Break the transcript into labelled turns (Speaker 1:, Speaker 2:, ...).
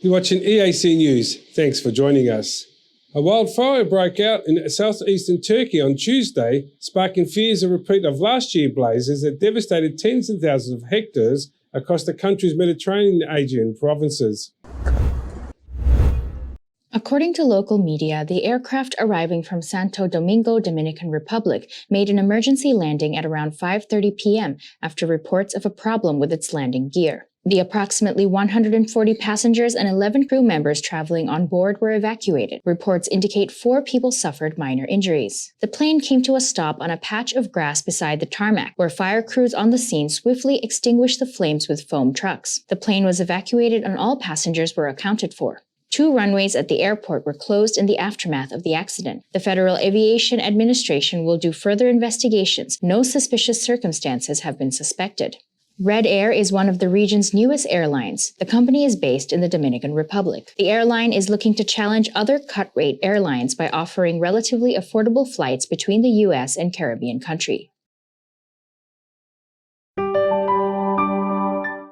Speaker 1: You're watching EAC News. Thanks for joining us. A wildfire broke out in southeastern Turkey on Tuesday, sparking fears of a repeat of last year's blazes that devastated tens of thousands of hectares across the country's Mediterranean and Aegean provinces.
Speaker 2: According to local media, the aircraft arriving from Santo Domingo, Dominican Republic, made an emergency landing at around 5:30 p.m. after reports of a problem with its landing gear. The approximately 140 passengers and 11 crew members traveling on board were evacuated. Reports indicate 4 people suffered minor injuries. The plane came to a stop on a patch of grass beside the tarmac, where fire crews on the scene swiftly extinguished the flames with foam trucks. The plane was evacuated and all passengers were accounted for. 2 runways at the airport were closed in the aftermath of the accident. The Federal Aviation Administration will do further investigations. No suspicious circumstances have been suspected. Red Air is one of the region's newest airlines. The company is based in the Dominican Republic. The airline is looking to challenge other cut-rate airlines by offering relatively affordable flights between the U.S. and Caribbean country.